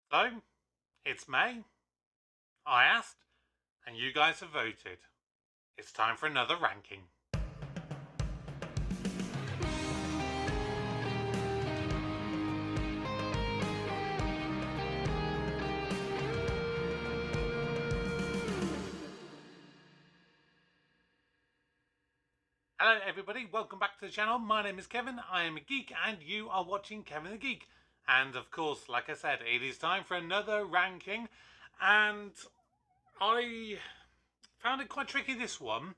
So, it's May. I asked, and you guys have voted. It's time for another ranking. Hello everybody, welcome back to the channel. My name is Kevin, I am a geek, and you are watching Kevin the Geek. And of course, like I said, it is time for another ranking. And I found it quite tricky, this one.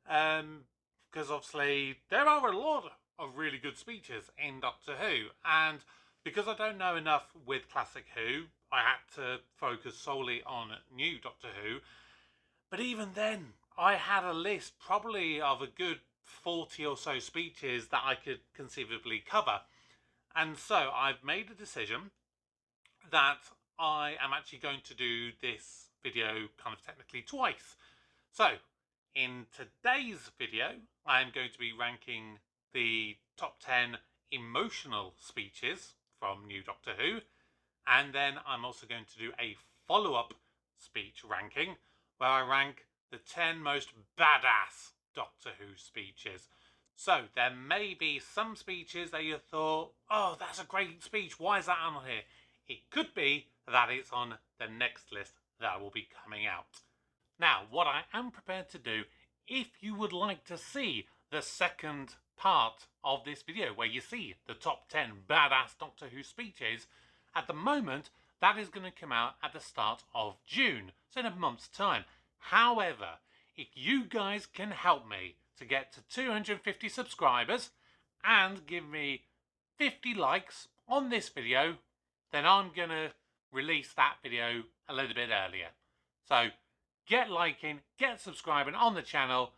Because obviously there are a lot of really good speeches in Doctor Who. And because I don't know enough with Classic Who, I had to focus solely on new Doctor Who. But even then, I had a list probably of a good 40 or so speeches that I could conceivably cover. And so I've made a decision that I am actually going to do this video kind of technically twice. So, in today's video, I am going to be ranking the top 10 emotional speeches from New Doctor Who, and then I'm also going to do a follow-up speech ranking where I rank the 10 most badass Doctor Who speeches. So there may be some speeches that you thought, oh, that's a great speech, why is that on here? It could be that it's on the next list that will be coming out. Now, what I am prepared to do, if you would like to see the second part of this video where you see the top 10 badass Doctor Who speeches, at the moment that is going to come out at the start of June, so in a month's time. However, if you guys can help me to get to 250 subscribers and give me 50 likes on this video, then I'm going to release that video a little bit earlier. So get liking, get subscribing on the channel,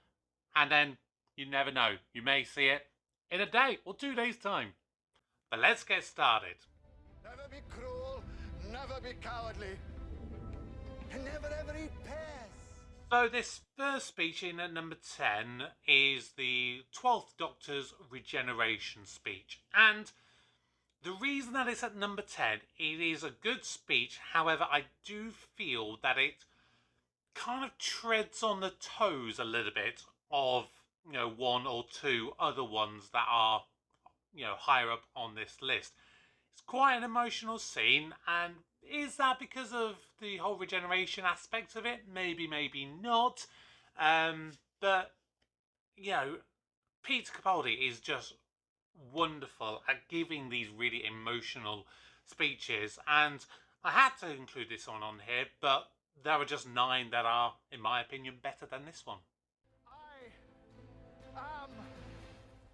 and then you never know, you may see it in a day or 2 days' time. But let's get started. Never be cruel, never be cowardly, and never ever eat pears. So this first speech in at number 10 is the 12th Doctor's regeneration speech. And the reason that it's at number 10, it is a good speech. However, I do feel that it kind of treads on the toes a little bit of, one or two other ones that are, higher up on this list. It's quite an emotional scene, and is that because of the whole regeneration aspect of it? Maybe, maybe not. But, Peter Capaldi is just wonderful at giving these really emotional speeches, and I had to include this one on here, but there are just 9 that are, in my opinion, better than this one. I am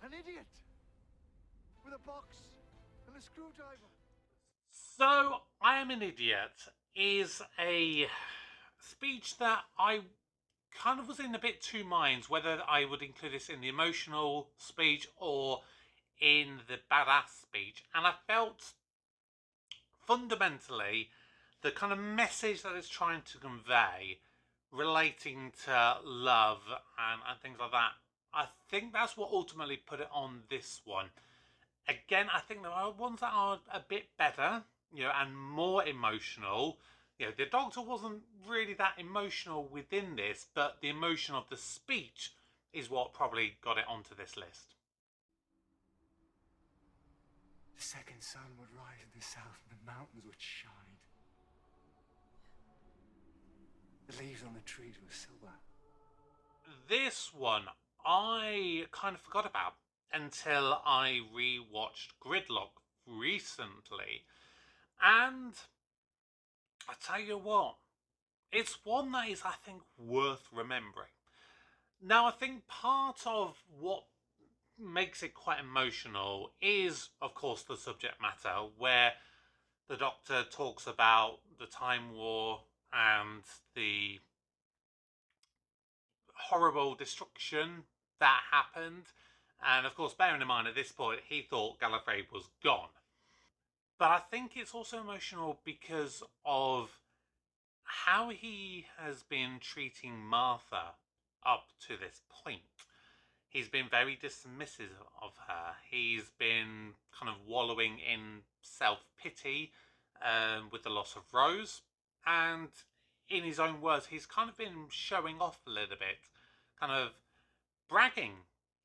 an idiot with a box and a screwdriver. So, I Am an Idiot is a speech that I kind of was in a bit two minds whether I would include this in the emotional speech or in the badass speech. And I felt fundamentally the kind of message that it's trying to convey relating to love and things like that, I think that's what ultimately put it on this one. Again, I think there are ones that are a bit better, and more emotional. The Doctor wasn't really that emotional within this, but the emotion of the speech is what probably got it onto this list. The second sun would rise in the south and the mountains would shine. The leaves on the trees were silver. This one I kind of forgot about until I rewatched Gridlock recently. And I tell you what, it's one that is, I think, worth remembering. Now, I think part of what makes it quite emotional is, of course, the subject matter, where the Doctor talks about the Time War and the horrible destruction that happened. And of course, bearing in mind at this point, he thought Gallifrey was gone. But I think it's also emotional because of how he has been treating Martha up to this point. He's been very dismissive of her. He's been kind of wallowing in self-pity. with the loss of Rose. And in his own words, he's kind of been showing off a little bit, kind of bragging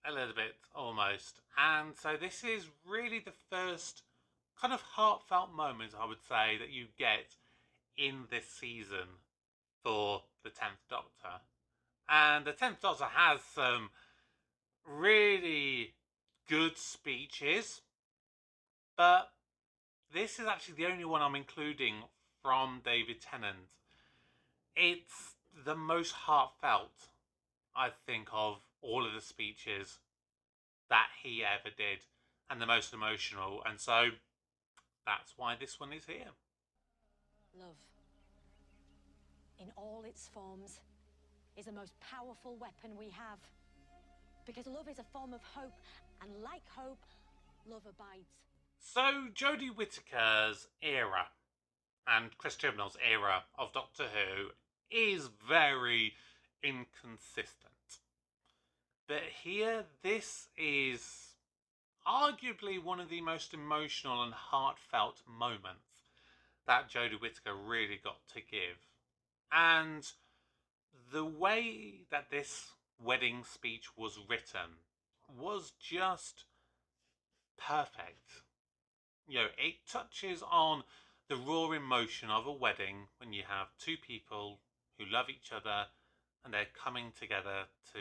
a little bit almost. And so this is really the first kind of heartfelt moment, I would say, that you get in this season for the 10th Doctor. And the 10th Doctor has some really good speeches, but this is actually the only one I'm including from David Tennant. It's the most heartfelt, I think, of all of the speeches that he ever did, and the most emotional, and so that's why this one is here. Love, in all its forms, is the most powerful weapon we have. Because love is a form of hope, and like hope, love abides. So Jodie Whittaker's era and Chris Chibnall's era of Doctor Who is very inconsistent. But here, this is arguably one of the most emotional and heartfelt moments that Jodie Whittaker really got to give. And the way that this wedding speech was written was just perfect. You know, it touches on the raw emotion of a wedding when you have two people who love each other and they're coming together to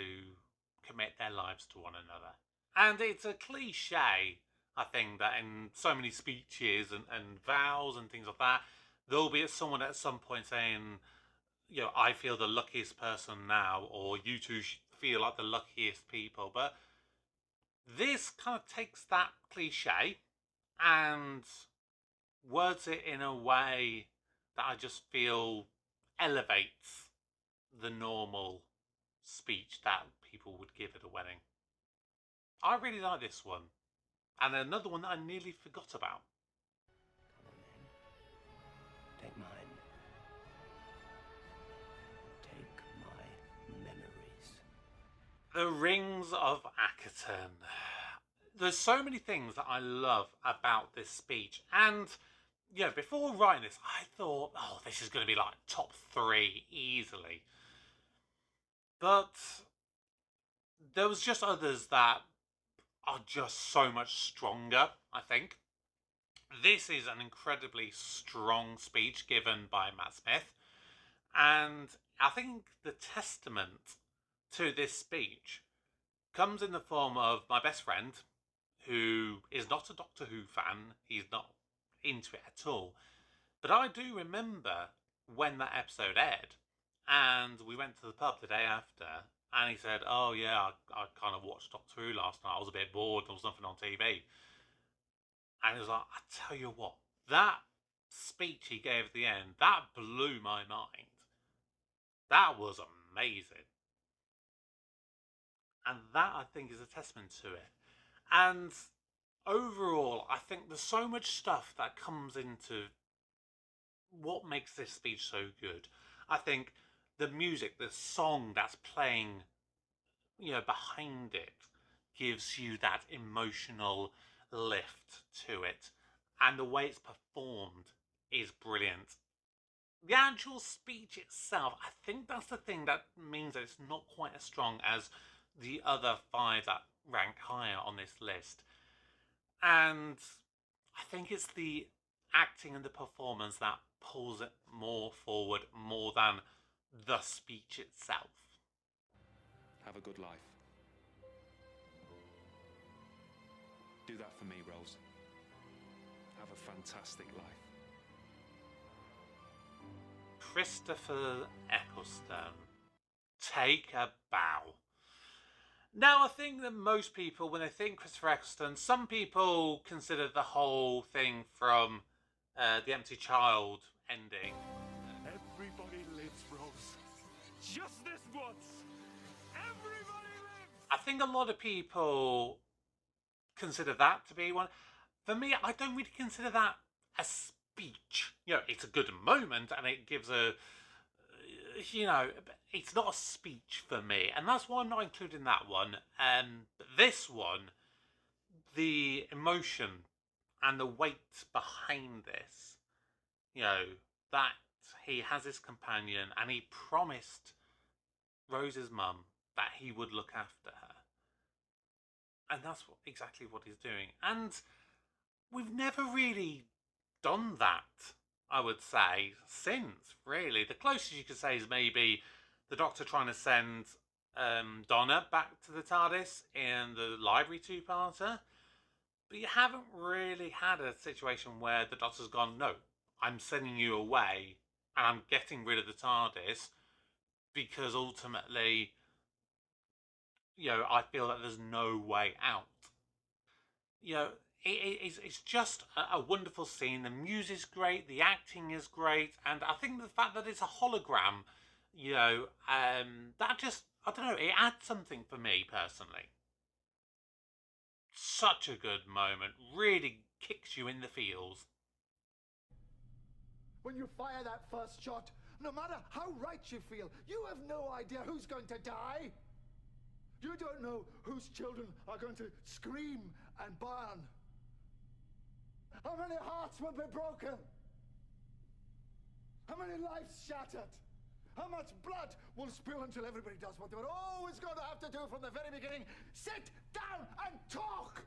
commit their lives to one another. And it's a cliche, I think, that in so many speeches and vows and things like that, there'll be someone at some point saying, you know, I feel the luckiest person now, or you two feel like the luckiest people. But this kind of takes that cliche and words it in a way that I just feel elevates the normal speech that people would give at a wedding. I really like this one. And another one that I nearly forgot about. Come on then. Take mine. Take my memories. The Rings of Akaton. There's so many things that I love about this speech. And, yeah, before writing this, I thought, oh, this is going to be like top 3 easily. But there was just others that are just so much stronger, I think. This is an incredibly strong speech given by Matt Smith. And I think the testament to this speech comes in the form of my best friend, who is not a Doctor Who fan. He's not into it at all. But I do remember when that episode aired, and we went to the pub the day after, and he said, oh yeah, I kind of watched Doctor Who last night. I was a bit bored. There was nothing on TV. And he was like, I tell you what, that speech he gave at the end, that blew my mind. That was amazing. And that, I think, is a testament to it. And overall, I think there's so much stuff that comes into what makes this speech so good. I think the music, the song that's playing, you know, behind it gives you that emotional lift to it. And the way it's performed is brilliant. The actual speech itself, I think that's the thing that means that it's not quite as strong as the other 5 that rank higher on this list. And I think it's the acting and the performance that pulls it more forward, more than the speech itself. Have a good life. Do that for me, Rose. Have a fantastic life. Christopher Eccleston. Take a bow. Now, I think that most people, when they think Christopher Eccleston, some people consider the whole thing from The Empty Child ending. Everybody lives, Rose. Just this once. Everybody lives. I think a lot of people consider that to be one. For me, I don't really consider that a speech. You know, it's a good moment and it gives a, you know, it's not a speech for me. And that's why I'm not including that one. But this one, the emotion and the weight behind this you know, that he has his companion and he promised Rose's mum that he would look after her. And that's exactly what he's doing. And we've never really done that, I would say, since, really. The closest you could say is maybe the Doctor trying to send Donna back to the TARDIS in the Library two-parter. But you haven't really had a situation where the Doctor's gone, no, I'm sending you away and I'm getting rid of the TARDIS because ultimately, you know, I feel that there's no way out. You know, it's just a wonderful scene. The music's great, the acting is great, and I think the fact that it's a hologram, you know, that just, I don't know, it adds something for me personally. Such a good moment, really kicks you in the feels. When you fire that first shot, no matter how right you feel, you have no idea who's going to die. You don't know whose children are going to scream and burn. How many hearts will be broken? How many lives shattered? How much blood will spill until everybody does what they were always going to have to do from the very beginning? Sit down and talk!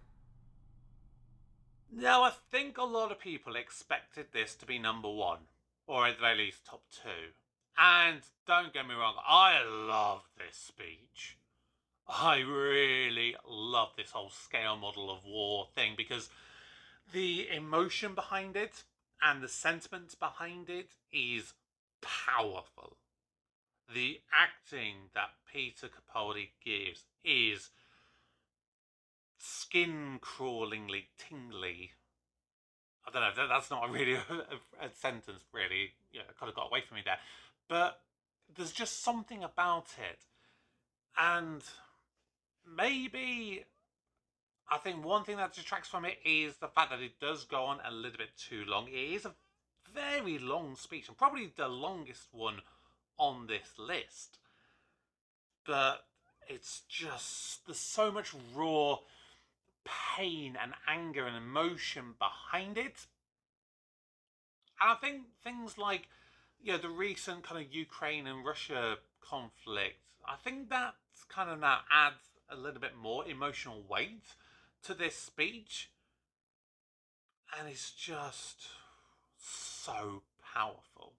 Now, I think a lot of people expected this to be number one, or at the very least top two. And don't get me wrong, I love this speech. I really love this whole scale model of war thing because the emotion behind it and the sentiment behind it is powerful. The acting that Peter Capaldi gives is skin-crawlingly tingly. I don't know, that's not really a sentence, really. Yeah, it kind of got away from me there. But there's just something about it. And maybe I think one thing that detracts from it is the fact that it does go on a little bit too long. It is a very long speech, and probably the longest one on this list. But it's just, there's so much raw pain and anger and emotion behind it. And I think things like, you know, the recent kind of Ukraine and Russia conflict, I think that kind of now adds a little bit more emotional weight to this speech. And it's just so powerful.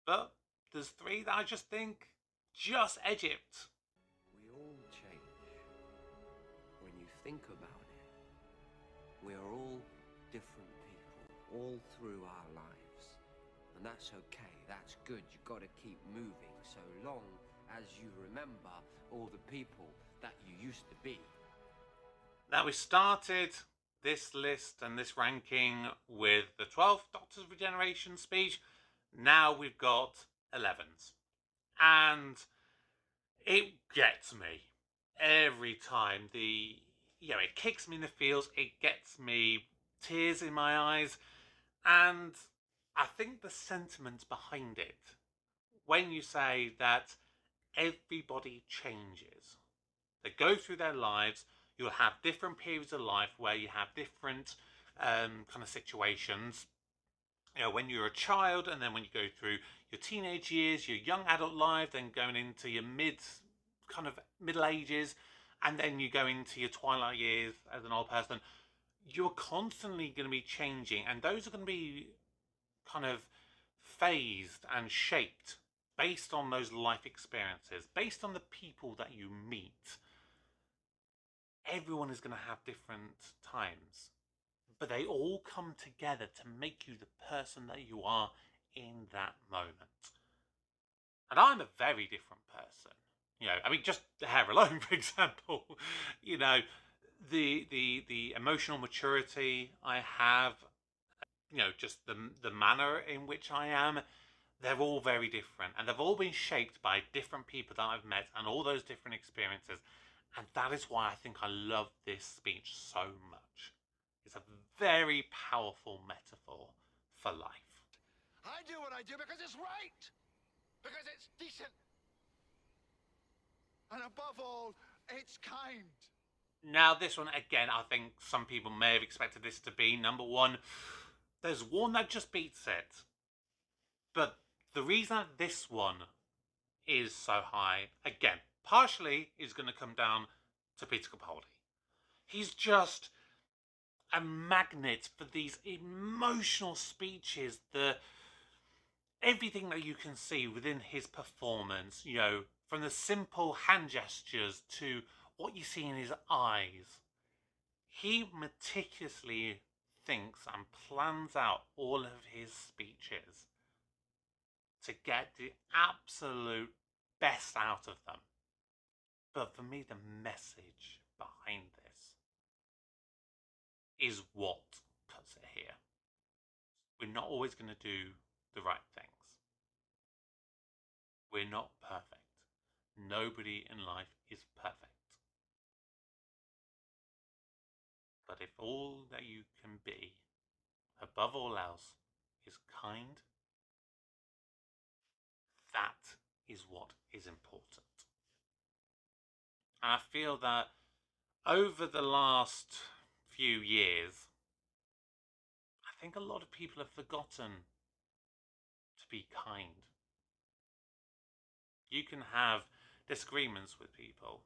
But there's three that I just think just edge it. We all change. When you think about it, we are all different people, all through our lives. And that's okay, that's good. You've got to keep moving so long as you remember all the people that you used to be. Now, we started this list and this ranking with the 12th Doctor's Regeneration speech. Now we've got 11's. And it gets me every time. It kicks me in the feels. It gets me tears in my eyes. And I think the sentiment behind it, when you say that everybody changes, they go through their lives, you'll have different periods of life where you have different kind of situations. You know, when you're a child, and then when you go through your teenage years, your young adult life, then going into your middle ages, and then you go into your twilight years as an old person, you're constantly going to be changing, and those are going to be kind of phased and shaped based on those life experiences, based on the people that you meet. Everyone is going to have different times, but they all come together to make you the person that you are in that moment. And I'm a very different person. You know, I mean, just the hair alone, for example. You know, the emotional maturity I have, you know, just the manner in which I am, they're all very different. And they've all been shaped by different people that I've met and all those different experiences. And that is why I think I love this speech so much. It's a very powerful metaphor for life. I do what I do because it's right. Because it's decent. And above all, it's kind. Now, this one, again, I think some people may have expected this to be number one. There's one that just beats it. But the reason that this one is so high, again, partially is going to come down to Peter Capaldi. He's just a magnet for these emotional speeches, everything that you can see within his performance, you know, from the simple hand gestures to what you see in his eyes. He meticulously thinks and plans out all of his speeches to get the absolute best out of them. But for me, the message behind this is what cuts it here. We're not always going to do the right things. We're not perfect. Nobody in life is perfect. But if all that you can be, above all else, is kind, that is what is important. And I feel that over the last few years, I think a lot of people have forgotten to be kind. You can have disagreements with people.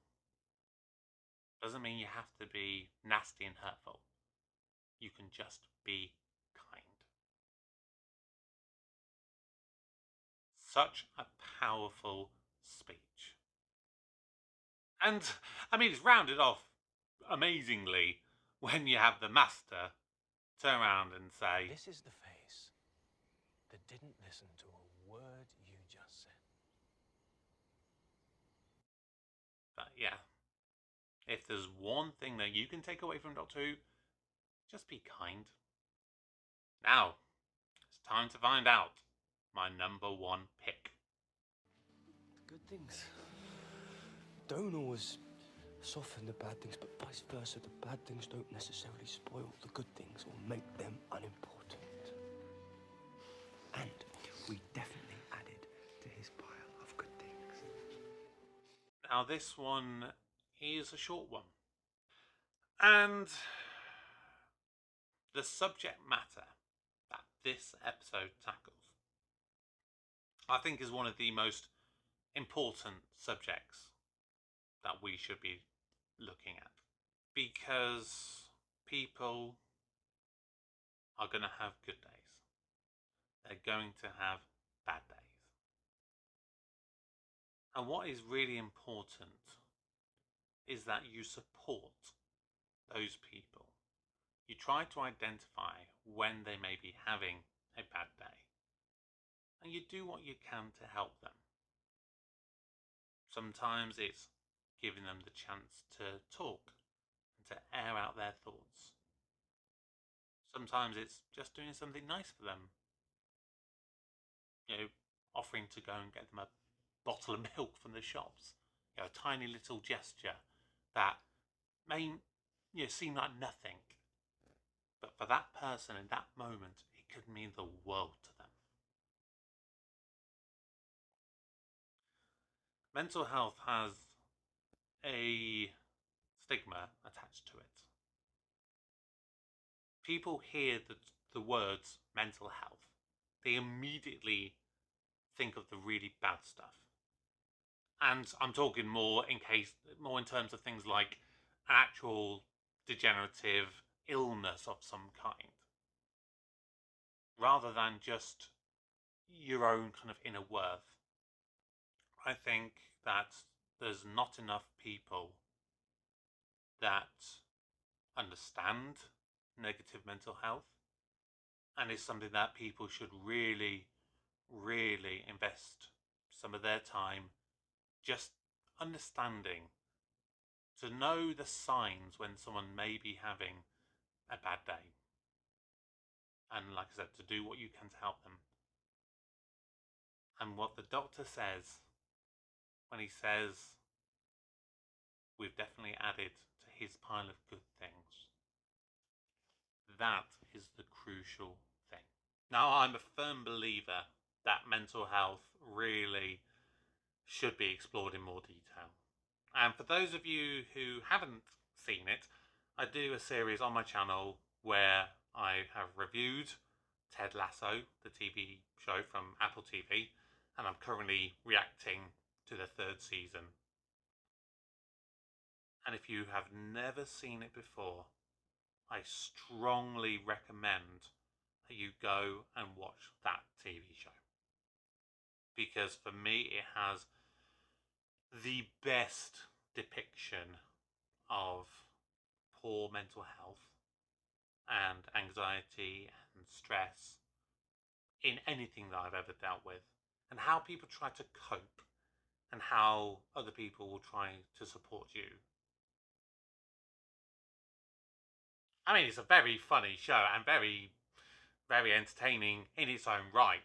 Doesn't mean you have to be nasty and hurtful. You can just be kind. Such a powerful speech. And, I mean, it's rounded off amazingly when you have the master turn around and say, "This is the face that didn't listen to a word you just said." but yeah, if there's one thing that you can take away from Doctor Who, just be kind. Now, it's time to find out my number one pick. The good things don't always soften the bad things, but vice versa. The bad things don't necessarily spoil the good things or make them unimportant. And we definitely added to his pile of good things. Now, this one is a short one. And the subject matter that this episode tackles, I think, is one of the most important subjects that we should be looking at. Because people are going to have good days. They're going to have bad days. And what is really important is that you support those people. You try to identify when they may be having a bad day. And you do what you can to help them. Sometimes it's giving them the chance to talk and to air out their thoughts. Sometimes it's just doing something nice for them. You know, offering to go and get them a bottle of milk from the shops. You know, a tiny little gesture that may, you know, seem like nothing. But for that person in that moment, it could mean the world to them. Mental health has a stigma attached to it. People hear the words mental health, they immediately think of the really bad stuff. And I'm talking more in terms of things like an actual degenerative illness of some kind, rather than just your own kind of inner worth. I think that there's not enough people that understand negative mental health, and it's something that people should really, really invest some of their time just understanding, to know the signs when someone may be having a bad day, and like I said, to do what you can to help them. And what the doctor says when he says we've definitely added to his pile of good things, that is the crucial thing. Now, I'm a firm believer that mental health really should be explored in more detail. And for those of you who haven't seen it, I do a series on my channel where I have reviewed Ted Lasso, the TV show from Apple TV, and I'm currently reacting to the 3rd season. And if you have never seen it before, I strongly recommend that you go and watch that TV show. Because for me, it has the best depiction of poor mental health and anxiety and stress in anything that I've ever dealt with, and how people try to cope and how other people will try to support you. I mean, it's a very funny show and very, very entertaining in its own right,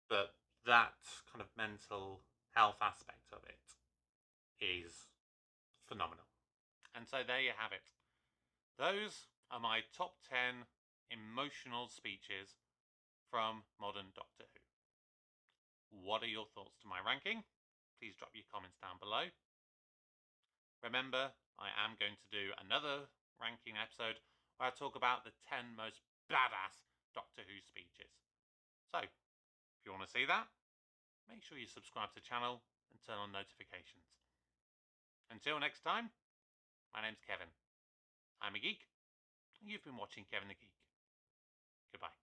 but that kind of mental health aspect of it is phenomenal. And so there you have it. Those are my top 10 emotional speeches from modern Doctor Who. What are your thoughts to my ranking? Please drop your comments down below. Remember, I am going to do another ranking episode where I talk about the 10 most badass Doctor Who speeches. So, if you want to see that, make sure you subscribe to the channel and turn on notifications. Until next time, my name's Kevin. I'm a geek, and you've been watching Kevin the Geek. Goodbye.